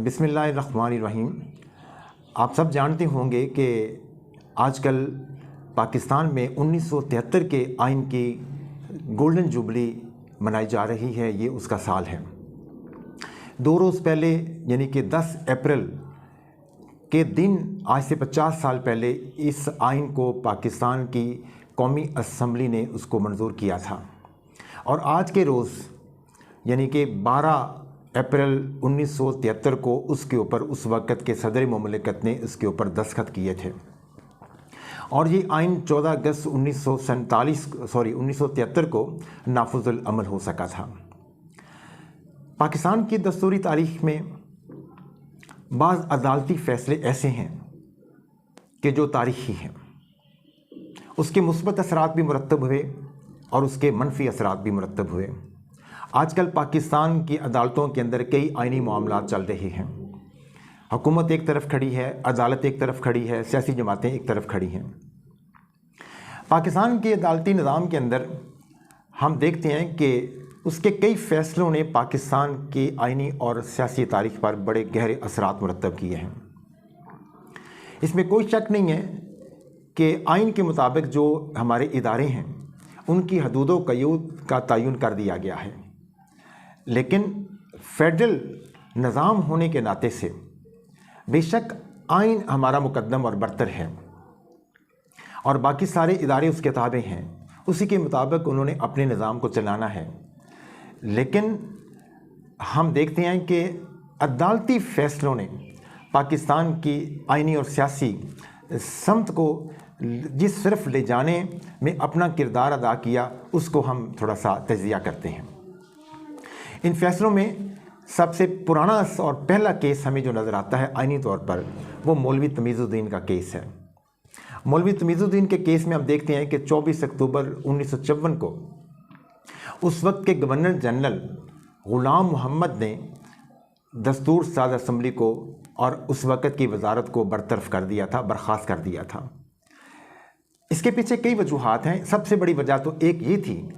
बिस्मिल्लाहिर्रहमानिर्रहीम। आप सब जानते होंगे कि आजकल पाकिस्तान में 1973 के आइन की गोल्डन जुबली मनाई जा रही है। ये उसका साल है। 2 रोज़ पहले यानी कि 10 अप्रैल के दिन आज से 50 साल पहले इस आइन को पाकिस्तान की कौमी असम्बली ने उसको मंजूर किया था और आज के रोज़ यानी कि 12 अप्रैल 1973 को उसके ऊपर उस वक़्त के सदर मुमलिकत ने उसके ऊपर दस्तखत किए थे और ये आइन 14 अगस्त 1973 को नाफुज़ुल अमल हो सका था। पाकिस्तान की दस्तूरी तारीख़ में बाज़ अदालती फ़ैसले ऐसे हैं कि जो तारीख़ी हैं, उसके मुस्बत असरात भी मुरतब हुए और उसके मनफी असरात भी मुरतब हुए। आजकल पाकिस्तान की अदालतों के अंदर कई आइनी मामलात चल रहे हैं। हुकूमत एक तरफ खड़ी है, अदालत एक तरफ खड़ी है, सियासी जमातें एक तरफ खड़ी हैं। पाकिस्तान के अदालती निज़ाम के अंदर हम देखते हैं कि उसके कई फ़ैसलों ने पाकिस्तान की आइनी और सियासी तारीख़ पर बड़े गहरे असरात मुरतब किए हैं। इसमें कोई शक नहीं है कि आइन के मुताबिक जो हमारे इदारे हैं उनकी हदूद व क़यूद का तयन कर दिया गया है, लेकिन फेडरल निज़ाम होने के नाते से बेशक आइन हमारा मुकद्दम और बरतर है और बाकी सारे इदारे उसके ताबे हैं, उसी के मुताबिक उन्होंने अपने निज़ाम को चलाना है। लेकिन हम देखते हैं कि अदालती फ़ैसलों ने पाकिस्तान की आइनी और सियासी समत को जिस तरफ ले जाने में अपना किरदार अदा किया, उसको हम थोड़ा सा तजिया करते हैं। इन फ़ैसलों में सबसे पुराना और पहला केस हमें जो नज़र आता है आइनी तौर पर, वो मौलवी तमीज़ुद्दीन का केस है। मौलवी तमीज़ुद्दीन के केस में हम देखते हैं कि 24 अक्टूबर 1954 को उस वक्त के गवर्नर जनरल ग़ुलाम मोहम्मद ने दस्तूर साज़ असम्बली को और उस वक़्त की वजारत को बरतरफ कर दिया था, बर्खास्त कर दिया था। इसके पीछे कई वजूहात हैं। सबसे बड़ी वजह तो एक ये थी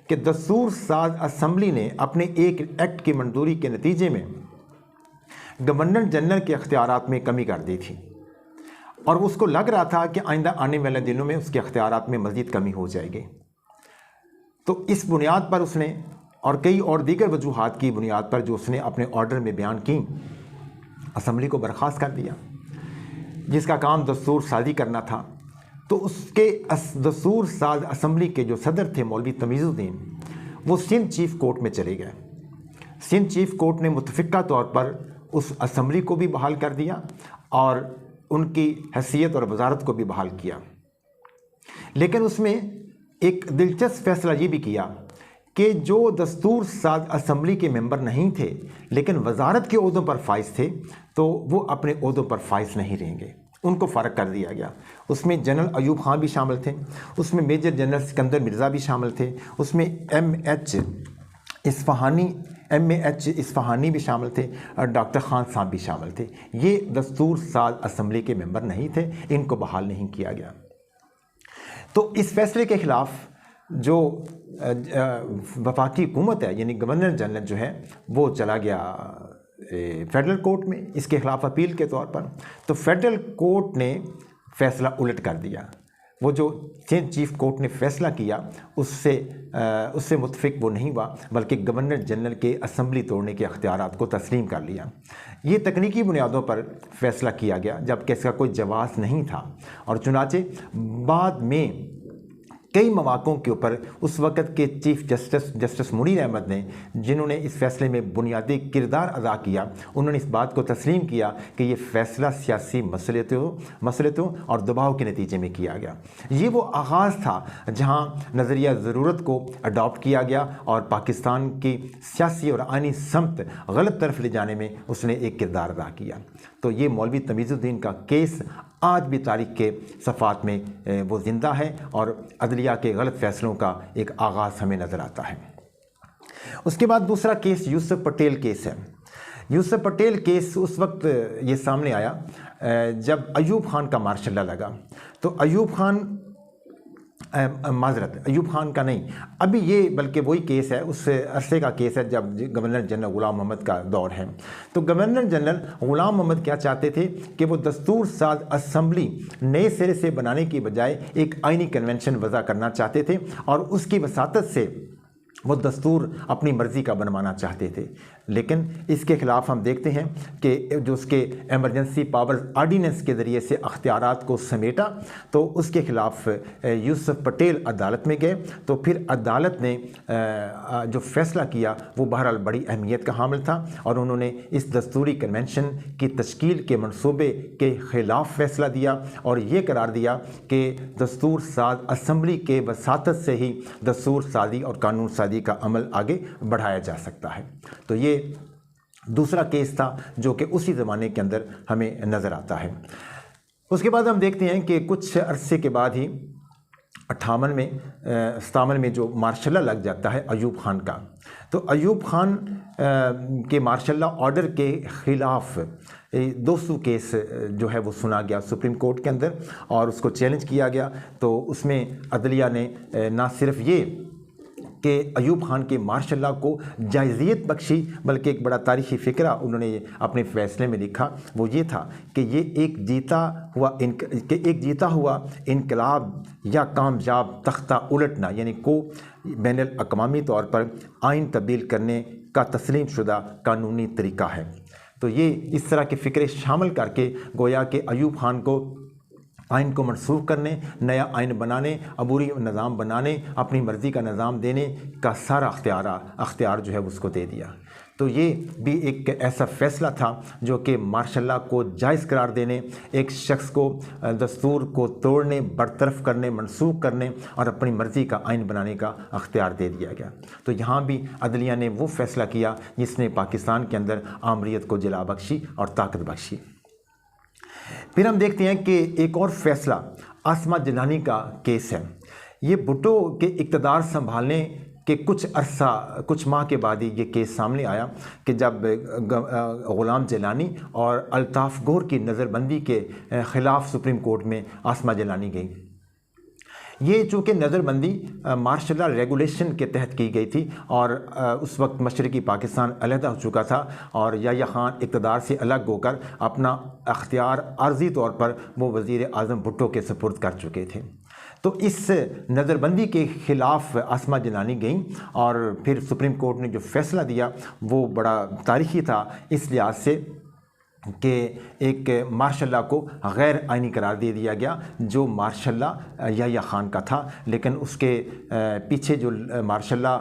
कि दस्तूर साज़ असम्बली ने अपने एक एक्ट की मंजूरी के नतीजे में गवर्नर जनरल के अख्तियारात में कमी कर दी थी और उसको लग रहा था कि आइंदा आने वाले दिनों में उसके अख्तियारात में मज़ीद कमी हो जाएगी। तो इस बुनियाद पर उसने और कई और दीगर वजूहात की बुनियाद पर जो उसने अपने ऑर्डर में बयान की, असम्बली को बर्खास्त कर दिया, जिसका काम दस्तूर साज़ी करना था। तो उसके दस्तूर साज़ असम्बली के जो सदर थे मौलवी तमीज़ुद्दीन, वो सिंध चीफ़ कोर्ट में चले गए। सिंध चीफ़ कोर्ट ने मुतफ़िक़ा तौर पर उस असम्बली को भी बहाल कर दिया और उनकी हैसियत और वजारत को भी बहाल किया। लेकिन उसमें एक दिलचस्प फ़ैसला ये भी किया कि जो दस्तूर साज़ असम्बली के मेंबर नहीं थे लेकिन वजारत के ओहदों पर फाइज थे, तो वो अपने ओहदों पर फाइज नहीं रहेंगे, उनको फ़र्क कर दिया गया। उसमें जनरल अयूब खान भी शामिल थे, उसमें मेजर जनरल सिकंदर मिर्ज़ा भी शामिल थे, उसमें एम.ए.एच. इस्फ़हानी भी शामिल थे और डॉक्टर खान साहब भी शामिल थे। ये दस्तूर साज़ असम्बली के मेंबर नहीं थे, इनको बहाल नहीं किया गया। तो इस फैसले के ख़िलाफ़ जो वफाकी हुकूमत है यानी गवर्नर जनरल जो है वो चला गया फेडरल कोर्ट में इसके ख़िलाफ़ अपील के तौर पर। तो फेडरल कोर्ट ने फ़ैसला उलट कर दिया। वो जो सिंध चीफ़ कोर्ट ने फ़ैसला किया उससे मुतफ़िक वो नहीं हुआ, बल्कि गवर्नर जनरल के असम्बली तोड़ने के अख्तियारात को तस्लीम कर लिया। ये तकनीकी बुनियादों पर फ़ैसला किया गया जबकि इसका कोई जवाज़ नहीं था और चुनाचे बाद में कई मौक़ों के ऊपर उस वक़्त के चीफ़ जस्टिस मुनीर अहमद ने, जिन्होंने इस फ़ैसले में बुनियादी किरदार अदा किया, उन्होंने इस बात को तस्लीम किया कि ये फ़ैसला सियासी मसलतों और दबाव के नतीजे में किया गया। ये वो आगाज़ था जहाँ नज़रिया ज़रूरत को अडॉप्ट किया गया और पाकिस्तान की सियासी और आइनी समत गलत तरफ ले जाने में उसने एक किरदार अदा किया। तो ये मौलवी तमीज़ुद्दीन का केस आज भी तारीख़ के सफ़ात में वो ज़िंदा है और अदलिया के गलत फ़ैसलों का एक आगाज़ हमें नज़र आता है। उसके बाद दूसरा केस यूसुफ पटेल केस है। यूसुफ पटेल केस उस वक्त ये सामने आया जब अयूब खान का मार्शल लॉ लगा। तो अयूब खान माजरत अयूब खान का नहीं, अभी ये बल्कि वही केस है, उस अरसे का केस है जब गवर्नर जनरल ग़ुलाम मोहम्मद का दौर है। तो गवर्नर जनरल ग़ुलाम मोहम्मद क्या चाहते थे कि वो दस्तूर साज असम्बली नए सिरे से बनाने की बजाय एक आइनी कन्वेंशन वज़ा करना चाहते थे और उसकी वसातत से वो दस्तूर अपनी मर्ज़ी का बनवाना चाहते थे। लेकिन इसके ख़िलाफ़ हम देखते हैं कि जो उसके एमरजेंसी पावर्स आर्डीनेंस के ज़रिए से अख्तियारात को समेटा, तो उसके ख़िलाफ़ यूसुफ पटेल अदालत में गए। तो फिर अदालत ने जो फ़ैसला किया वो बहरहाल बड़ी अहमियत का हामिल था और उन्होंने इस दस्तूरी कन्वेंशन की तश्कील के मनसूबे के ख़िलाफ़ फ़ैसला दिया और ये करार दिया कि दस्तूर साज असम्बली के वसातत से ही दस्तूर साजी और कानून साजी का अमल आगे बढ़ाया जा सकता है। तो ये दूसरा केस था जो कि उसी ज़माने के अंदर हमें नज़र आता है। उसके बाद हम देखते हैं कि कुछ अरसे के बाद ही 57 में जो मार्शल लॉ लग जाता है अयूब खान का, तो अयूब खान के मार्शल लॉ ऑर्डर के ख़िलाफ़ 200 केस जो है वो सुना गया सुप्रीम कोर्ट के अंदर और उसको चैलेंज किया गया। तो उसमें अदलिया ने ना सिर्फ ये कि अयूब खान के मार्शल लॉ को जायज़ियत बख्शी, बल्कि एक बड़ा तारीख़ी फ़िक्रा उन्होंने अपने फ़ैसले में लिखा, वो ये था कि ये एक जीता हुआ इनकलाब या कामयाब तख्ता उलटना, यानी को बैनुल अक़वामी तौर पर आइन तब्दील करने का तस्लीम शुदा कानूनी तरीक़ा है। तो ये इस तरह के फ़िक्रे शामिल करके गोया कि अयूब खान को आइन को मनसूख करने, नया आइन बनाने, अबूरी निज़ाम बनाने, अपनी मर्ज़ी का निज़ाम देने का सारा अख्तियार जो है उसको दे दिया। तो ये भी एक ऐसा फ़ैसला था जो कि मार्शल लॉ को जायज़ करार देने, एक शख्स को दस्तूर को तोड़ने, बरतरफ करने, मनसूख करने और अपनी मर्ज़ी का आइन बनाने का अख्तियार दे दिया गया। तो यहाँ भी अदलिया ने वो फ़ैसला किया जिसने पाकिस्तान के अंदर आमरीत को जला बख्शी और ताकत बख्शी। फिर हम देखते हैं कि एक और फैसला आसमा जिलानी का केस है। ये भुट्टो के इक़्तिदार संभालने के कुछ माह के बाद ही ये केस सामने आया कि जब ग़ुलाम जिलानी और अल्ताफ़ गौर की नज़रबंदी के ख़िलाफ़ सुप्रीम कोर्ट में आसमा जिलानी गई। ये चूँकि नज़रबंदी मार्शल लॉ रेगुलेशन के तहत की गई थी और उस वक्त मशरक़ी पाकिस्तान अलहदा हो चुका था और याह्या ख़ान इक़्तिदार से अलग होकर अपना अख्तियार आर्जी तौर पर वो वज़ीर आज़म भुट्टो के सुपुर्द कर चुके थे। तो इस नज़रबंदी के ख़िलाफ़ आसमा जिलानी गई और फिर सुप्रीम कोर्ट ने जो फ़ैसला दिया वो बड़ा तारीख़ी था इस लिहाज से कि एक मार्शल लॉ को गैर आइनी करार दे दिया गया जो मार्शल लॉ याह्या ख़ान का था, लेकिन उसके पीछे जो मार्शल लॉ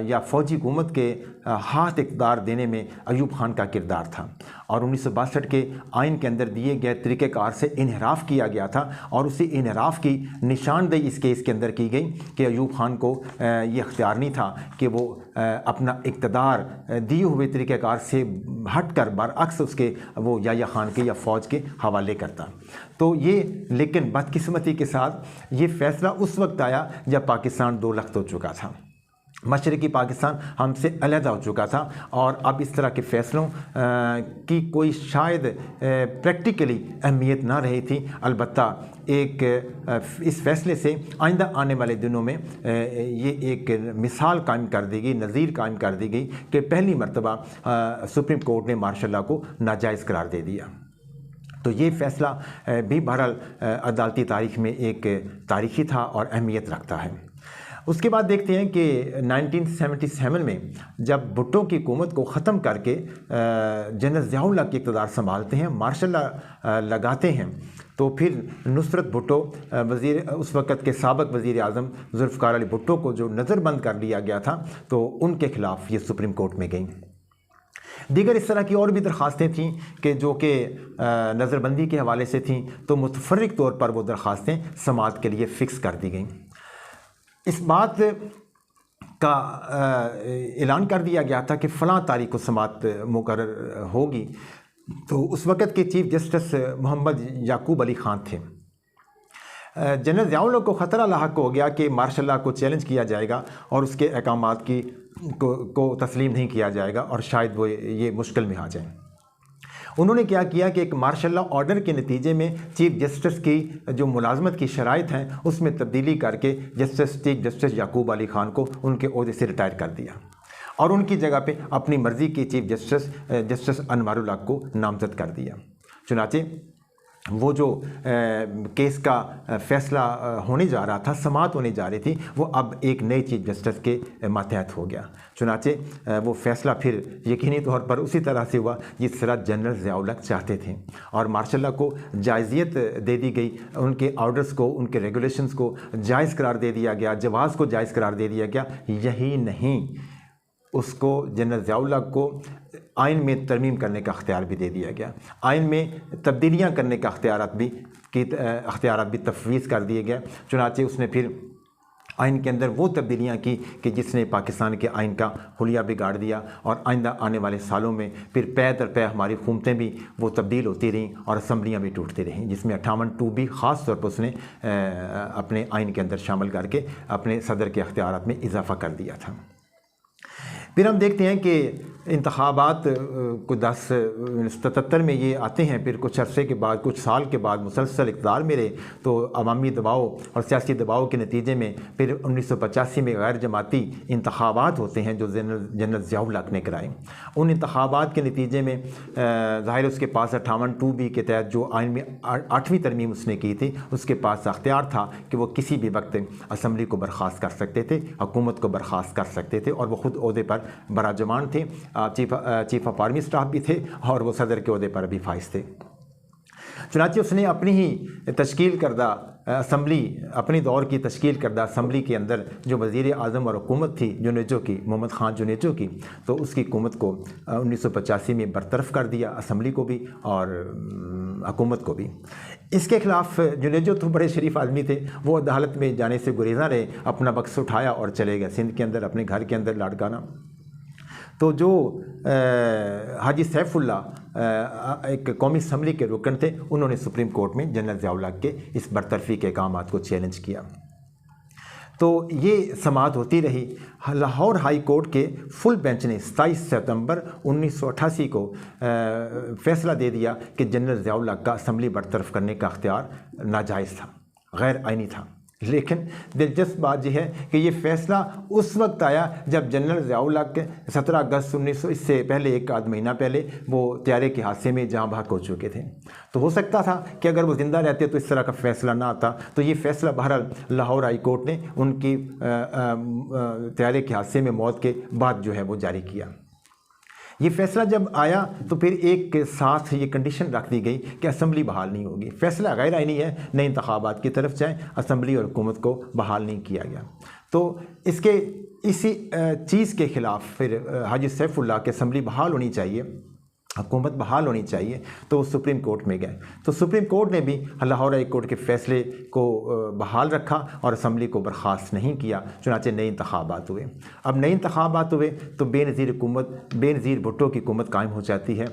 या फ़ौजी हुकूमत के हाथ इक़्तिदार देने में अयूब खान का किरदार था और 1962 के आइन के अंदर दिए गए तरीक़ेकार से इन्हराफ किया गया था और उसी इन्हराफ की निशानदेही इस केस के अंदर की गई कि अयूब खान को ये इख्तियार नहीं था कि वो अपना इक़्तिदार दिए हुए तरीक़ेकार से हट कर बरअक्स उसके वो याह्या ख़ान के या फ़ौज के हवाले करता। तो ये लेकिन बदकिस्मती के साथ ये फ़ैसला उस वक्त आया जब पाकिस्तान 2 लख्त हो चुका था, मशरक़ी पाकिस्तान हमसे अलहदा हो चुका था और अब इस तरह के फ़ैसलों की कोई शायद प्रैक्टिकली अहमियत ना रही थी। अलबत्ता एक इस फ़ैसले से आइंदा आने वाले दिनों में ये एक मिसाल कायम कर दी गई, नज़ीर कायम कर दी गई कि पहली मरतबा सुप्रीम कोर्ट ने मार्शल लॉ को नाजायज़ करार दे दिया। तो ये फ़ैसला भी बहरहाल अदालती तारीख़ में एक तारीख़ी था और अहमियत रखता है। उसके बाद देखते हैं कि 1977 में जब भुट्टो की हुकूमत को ख़त्म करके जनरल ज़ियाउल्लाह के इक़्तिदार संभालते हैं, मार्शल लॉ लगाते हैं, तो फिर नुसरत भुट्टो उस वक़्त के साबिक़ वज़ीर आज़म ज़ुल्फ़िकार अली भुट्टो को जो नज़रबंद कर लिया गया था तो उनके ख़िलाफ़ ये सुप्रीम कोर्ट में गई। दीगर इस तरह की और भी दरख्वास्तें थीं कि जो कि नज़रबंदी के हवाले से थीं, तो मुतफ़र्रिक़ तौर पर वो दरख्वास्तें समाअत के लिए फ़िक्स कर दी गईं। इस बात का ऐलान कर दिया गया था कि फ़लाँ तारीख़ को समाअत मुकर्रर होगी। तो उस वक़्त के चीफ़ जस्टिस मोहम्मद याकूब अली ख़ान थे। जनरल ज़ियाउल्लाह को ख़तरा लाहक हो गया कि मार्शल लॉ को चैलेंज किया जाएगा और उसके अहकामात को तस्लीम नहीं किया जाएगा और शायद वो ये मुश्किल में आ जाए। उन्होंने क्या किया कि एक मार्शल लॉ ऑर्डर के नतीजे में चीफ जस्टिस की जो मुलाजमत की शराइत हैं उसमें तब्दीली करके चीफ जस्टिस याकूब अली ख़ान को उनके ओहदे से रिटायर कर दिया और उनकी जगह पे अपनी मर्ज़ी की चीफ जस्टिस अनवारुल हक को नामजद कर दिया। चुनाचे वो जो केस का फ़ैसला होने जा रहा था, समाअत होने जा रही थी, वो अब एक नए चीफ जस्टिस के मातहत हो गया। चुनाचे वो फ़ैसला फिर यकीनी तौर पर उसी तरह से हुआ जिस तरह जनरल ज़ियाउल हक चाहते थे और मार्शल लॉ को जायज़ियत दे दी गई, उनके ऑर्डर्स को, उनके रेगुलेशंस को जायज़ करार दे दिया गया, जवाज़ को जायज़ करार दे दिया गया। यही नहीं, उसको जनरल ज़ियाउल हक को आइन में तरमीम करने का अख्तियार भी दे दिया गया, आइन में तब्दीलियाँ करने का अख्तियारात भी तफवीज़ कर दिए गए। चुनाचे उसने फिर आइन के अंदर वो तब्दीलियाँ की कि जिसने पाकिस्तान के आइन का हुलिया बिगाड़ दिया और आइंदा आने वाले सालों में फिर पै दर पै हमारी हुकूमतें भी वो तब्दील होती रहीं और असम्बलियाँ भी टूटती रहीं, जिसमें 58(2) ख़ास तौर पर उसने अपने आइन के अंदर शामिल करके अपने सदर के अख्तियारात में इजाफ़ा कर दिया था। फिर हम देखते हैं कि इंतखाबात को 1977 में ये आते हैं, फिर कुछ अरसे के बाद, कुछ साल के बाद मुसलसल इक़्तिदार में रहे, तो अवामी दबाव और सियासी दबाव के नतीजे में फिर 1985 में गैर जमाती इंतखाबात होते हैं जो जनरल ज़ियाउल हक ने कराए। उन इंतखाबात के नतीजे में ज़ाहिर उसके पास 58(2) के तहत जो आइन में 8वीं तरमीम उसने की थी, उसके पास अख्तियार था कि वो किसी भी वक्त असम्बली को बर्खास्त कर सकते थे, हुकूमत को बर्खास्त कर सकते थे और वो ख़ुद ओहदे पर बराजमान थे। चीफ ऑफ आर्मी स्टाफ भी थे और वो सदर के ओहदे पर भी फाइज थे। चुनांचे उसने अपनी ही तश्कील करदा असम्बली, अपनी दौर की तश्कील करदा असम्बली के अंदर जो वज़ीर आज़म और हुकूमत थी जुनेजो की, मोहम्मद ख़ान जुनेजो की, तो उसकी हुकूमत को 1985 में बरतरफ कर दिया, असम्बली को भी और हुकूमत को भी। इसके ख़िलाफ़ जुनेजो तो बड़े शरीफ आदमी थे, वो अदालत में जाने से गुरेज़ा रहे, अपना बक्स उठाया और चले गए सिंध के अंदर, अपने घर के अंदर लाड़काना। तो जो हाजी सैफुल्ला एक कौमी असम्बली के रुकन थे, उन्होंने सुप्रीम कोर्ट में जनरल ज़ियाउल हक के इस बरतरफी के अहकामात को चैलेंज किया। तो ये समाअत होती रही। लाहौर हाई कोर्ट के फुल बेंच ने 27 सितंबर 1988 को फ़ैसला दे दिया कि जनरल ज़ियाउल हक का असम्बली बरतरफ करने का अख्तियार नाजायज़ था, गैर आइनी था। लेकिन दिलचस्प बात यह है कि ये फ़ैसला उस वक्त आया जब जनरल ज़ियाउल हक 17 अगस्त 1900, इससे पहले एक आध महीना पहले, वो त्यारे के हादसे में जहाँ भाग हो चुके थे। तो हो सकता था कि अगर वो ज़िंदा रहते तो इस तरह का फ़ैसला ना आता। तो ये फ़ैसला बहरहाल लाहौर हाई कोर्ट ने उनकी त्यारे के हादसे में मौत के बाद जो है वो जारी किया। ये फ़ैसला जब आया तो फिर एक साथ ये कंडीशन रख दी गई कि असम्बली बहाल नहीं होगी। फ़ैसला गैर आइनी है, नए इंतखाबात की तरफ जाएँ, असम्बली और हुकूमत को बहाल नहीं किया गया। तो इसी चीज़ के ख़िलाफ़ फिर हाजी सैफुल्ला की असम्बली बहाल होनी चाहिए, हुकूमत बहाल होनी चाहिए, तो वो सुप्रीम कोर्ट में गए। तो सुप्रीम कोर्ट ने भी लाहौर हाई कोर्ट के फ़ैसले को बहाल रखा और असम्बली को बर्खास्त नहीं किया। चुनांचे नए इंतखाबात हुए। अब नए इंतखाबात हुए तो बेनज़ीर भुट्टो की हुकूमत कायम हो जाती है,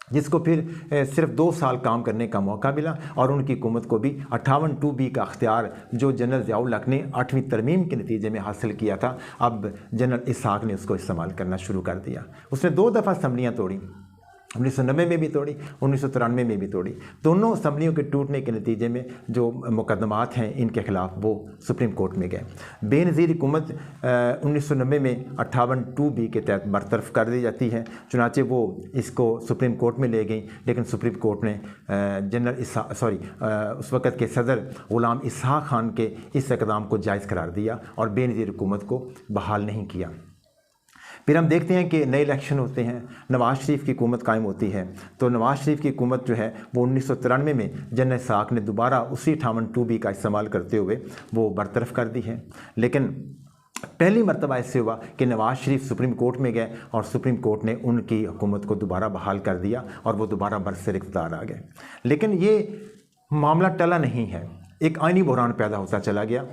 जिसको फिर सिर्फ 2 साल काम करने का मौका मिला और उनकी हुकूमत को भी 58(2) का अख्तियार जो जनरल ज़ियाउल हक ने 8वीं तरमीम के नतीजे में हासिल किया था, अब जनरल इसहाक ने उसको इस्तेमाल करना शुरू कर दिया। उसने 2 दफ़ा असम्बलियाँ तोड़ी, 1990 में भी तोड़ी, 1993 में भी तोड़ी। दोनों असम्बलियों के टूटने के नतीजे में जो मुकदमात हैं इनके ख़िलाफ़ वो सुप्रीम कोर्ट में गए। बेनज़ीर हुकूमत 1990 में 58(2) के तहत बरतरफ कर दी जाती है। चुनांचे वो इसको सुप्रीम कोर्ट में ले गई, लेकिन सुप्रीम कोर्ट ने उस वक़्त के सदर ग़ुलाम इसहाक़ ख़ान के इस इक़दाम को जायज़ करार दिया और बेनज़ीर हुकूमत को बहाल नहीं किया। फिर हम देखते हैं कि नए इलेक्शन होते हैं, नवाज़ शरीफ की हुकूमत कायम होती है। तो नवाज़ शरीफ की हुकूमत जो है वो 1993 में जनरल इसहाक़ ने दोबारा उसी 58(2) का इस्तेमाल करते हुए वो बरतरफ कर दी है। लेकिन पहली मरतबा ऐसे हुआ कि नवाज़ शरीफ सुप्रीम कोर्ट में गए और सुप्रीम कोर्ट ने उनकी हुकूमत को दोबारा बहाल कर दिया और वो दोबारा बरसर इक़्तिदार आ गए। लेकिन ये मामला टला नहीं है, एक आइनी बहरान पैदा होता चला गया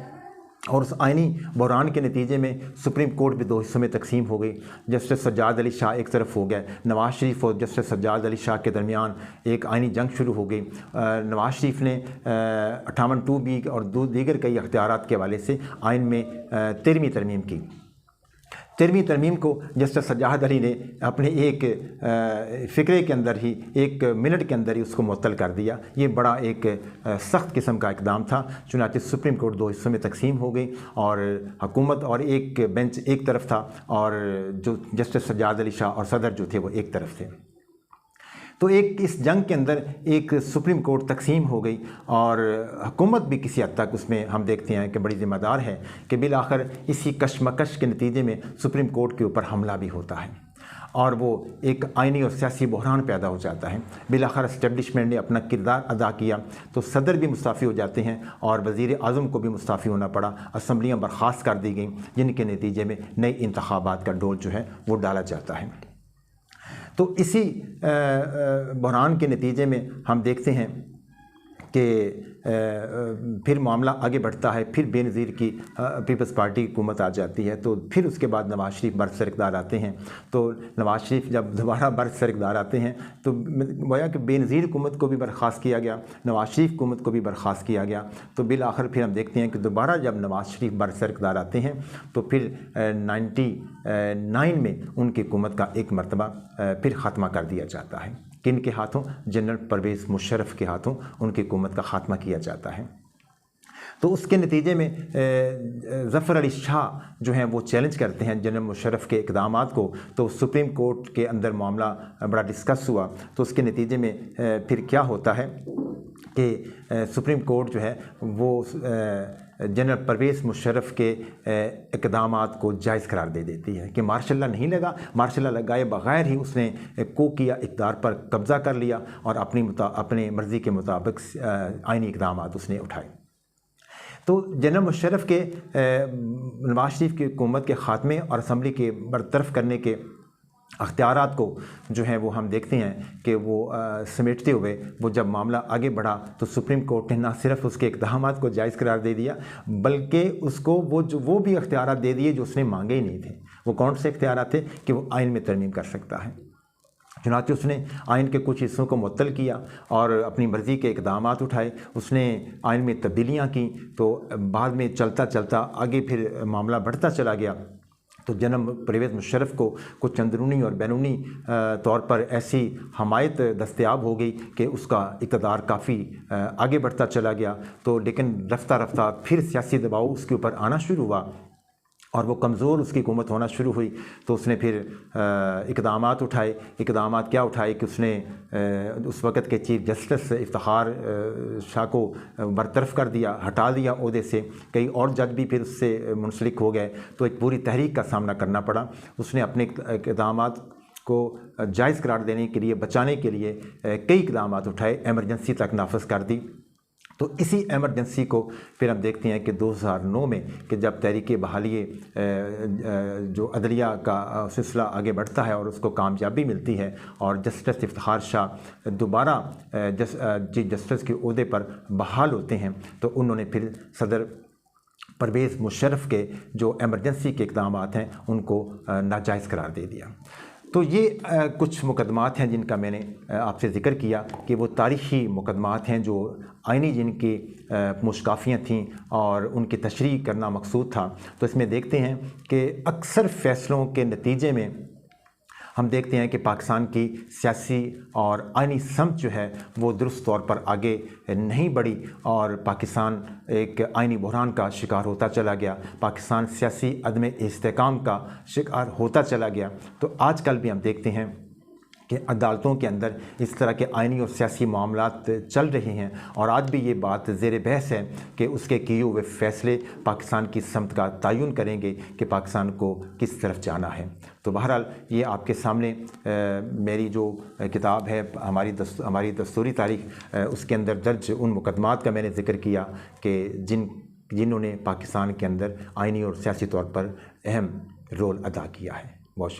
और उस आइनी बहरान के नतीजे में सुप्रीम कोर्ट भी 2 हिस्सों में तकसीम हो गई। जस्टिस सज्जाद अली शाह एक तरफ हो गए, नवाज़ शरीफ और जस्टिस सज्जाद अली शाह के दरमियान एक आइनी जंग शुरू हो गई। नवाज़ शरीफ ने 58(2) और दीगर कई अख्तियारात के हवाले से आइन में 13वीं तरमीम की। 13वीं तरमीम को जस्टिस सज्जाद अली ने अपने एक फ़िक्रे के अंदर ही, एक मिनट के अंदर ही उसको मुअत्तल कर दिया। ये बड़ा एक सख्त किस्म का इक़दाम था। चुनांचे सुप्रीम कोर्ट दो हिस्सों में तकसीम हो गई और हुकूमत और एक बेंच एक तरफ था और जो जस्टिस सज्जाद अली शाह और सदर जो थे वो एक तरफ थे। तो एक इस जंग के अंदर एक सुप्रीम कोर्ट तकसीम हो गई और हुकूमत भी किसी हद तक उसमें हम देखते हैं कि बड़ी ज़िम्मेदार है कि बिल आखिर इसी कशमकश के नतीजे में सुप्रीम कोर्ट के ऊपर हमला भी होता है और वो एक आइनी और सियासी बहरान पैदा हो जाता है। बिल आखिर इस्टेब्लिशमेंट ने अपना किरदार अदा किया तो सदर भी मुस्ताफ़ी हो जाते हैं और वज़ीर आज़म को भी मुस्ताफ़ी होना पड़ा। असम्बलियाँ बर्खास्त कर दी गई जिनके नतीजे में नए इंतखाबात का डोल जो है वो डाला जाता है। तो इसी बहरान के नतीजे में हम देखते हैं कि फिर मामला आगे बढ़ता है। फिर बेनज़ीर की पीपल्स पार्टी की हुकूमत आ जाती है। तो फिर उसके बाद नवाज़ शरीफ बरसर इक़्तिदार आते हैं। तो नवाज़ शरीफ जब दोबारा बरसर इक़्तिदार आते हैं तो गोया कि बेनज़ीर हुकूमत को भी बर्खास्त किया गया, नवाज़ शरीफ हुकूमत को भी बर्खास्त किया गया। तो बिल आखिर फिर हम देखते हैं कि दोबारा जब नवाज़ शरीफ बरसर इक़्तिदार आते हैं तो फिर 99 में उनकी हुकूमत का एक मरतबा फिर ख़त्मा कर दिया जाता है। किन के हाथों? जनरल परवेज़ मुशर्रफ के हाथों उनकी हुकूमत का ख़ात्मा किया जाता है। तो उसके नतीजे में ज़फ़र अली शाह जो हैं वो चैलेंज करते हैं जनरल मुशर्रफ के इक़दामात को। तो सुप्रीम कोर्ट के अंदर मामला बड़ा डिस्कस हुआ। तो उसके नतीजे में फिर क्या होता है कि सुप्रीम कोर्ट जो है वो जनरल परवेज़ मुशर्रफ के इक़दामात को जायज़ करार दे देती है कि मार्शल लॉ नहीं लगा, मार्शल लॉ लगाए बग़ैर ही उसने को किया, इक़्तिदार पर कब्ज़ा कर लिया और अपनी मर्ज़ी के मुताबिक आइनी इक़दामात उसने उठाए। तो जनरल मुशर्रफ के नवाज़ शरीफ की हुकूमत के ख़ात्मे और असम्बली के बरतरफ करने के अख्तियारात को जो है वो हम देखते हैं कि वो समेटते हुए वो जब मामला आगे बढ़ा तो सुप्रीम कोर्ट ने ना सिर्फ उसके इक़दामात को जायज़ करार दे दिया बल्कि उसको वो भी अख्तियारात दे दिए जो उसने मांगे ही नहीं थे। वो कौन से इख्तियारात थे कि वो आइन में तरमीम कर सकता है। चुनांचे उसने आइन के कुछ हिस्सों को मुअत्तल किया और अपनी मर्ज़ी के इक़दामात उठाए, उसने आइन में तब्दीलियाँ की। तो बाद में चलता चलता आगे फिर मामला बढ़ता चला गया। तो जनरल परवेज़ मुशर्रफ को कुछ अंदरूनी और बैरूनी तौर पर ऐसी हमायत दस्तयाब हो गई कि उसका इक़्तिदार काफ़ी आगे बढ़ता चला गया। तो लेकिन रफ्ता रफ्ता फिर सियासी दबाव उसके ऊपर आना शुरू हुआ और वो कमज़ोर उसकी हुकूमत होना शुरू हुई। तो उसने फिर इक़दामात उठाए। इक़दामात क्या उठाए कि उसने उस वक़्त के चीफ जस्टिस इफ्तिखार शाह को बरतरफ़ कर दिया, हटा दिया ओहदे से। कई और जज भी फिर उससे मुंसलिक हो गए। तो एक पूरी तहरीक का सामना करना पड़ा। उसने अपने इक़दामात को जायज़ करार देने के लिए, बचाने के लिए कई इक़दामात उठाए, एमरजेंसी तक नाफिज कर दी। तो इसी एमरजेंसी को फिर हम देखते हैं कि 2009 में कि जब तहरीक बहाली जो अदलिया का सिलसिला आगे बढ़ता है और उसको कामयाबी मिलती है और जस्टिस इफ्तिखार शाह दोबारा चीफ जस्टिस के ओहदे पर बहाल होते हैं तो उन्होंने फिर सदर परवेज़ मुशर्रफ के जो एमरजेंसी के इक़दामात हैं उनको नाजायज़ करार दे दिया। तो ये कुछ मुकदमात हैं जिनका मैंने आपसे ज़िक्र किया कि वो तारीख़ी मुकदमात हैं जो आइनी जिनकी मुश्काफ़ियाँ थीं और उनकी तशरीह करना मकसूद था। तो इसमें देखते हैं कि अक्सर फ़ैसलों के नतीजे में हम देखते हैं कि पाकिस्तान की सियासी और आइनी समत जो है वो दुरुस्त तौर पर आगे नहीं बढ़ी और पाकिस्तान एक आइनी बहरान का शिकार होता चला गया। पाकिस्तान सियासी अदम इस्तेहकाम का शिकार होता चला गया। तो आजकल भी हम देखते हैं कि अदालतों के अंदर इस तरह के आइनी और सियासी मामलात चल रहे हैं और आज भी ये बात ज़ेर बहस है कि उसके किए हुए फ़ैसले पाकिस्तान की समत का तयन करेंगे कि पाकिस्तान को किस तरफ जाना है। तो बहरहाल ये आपके सामने मेरी जो किताब है हमारी दस्तूरी तारीख़ उसके अंदर दर्ज उन मुकदमात का मैंने ज़िक्र किया कि जिन्होंने पाकिस्तान के अंदर आइनी और सियासी तौर पर अहम रोल अदा किया है। बहुत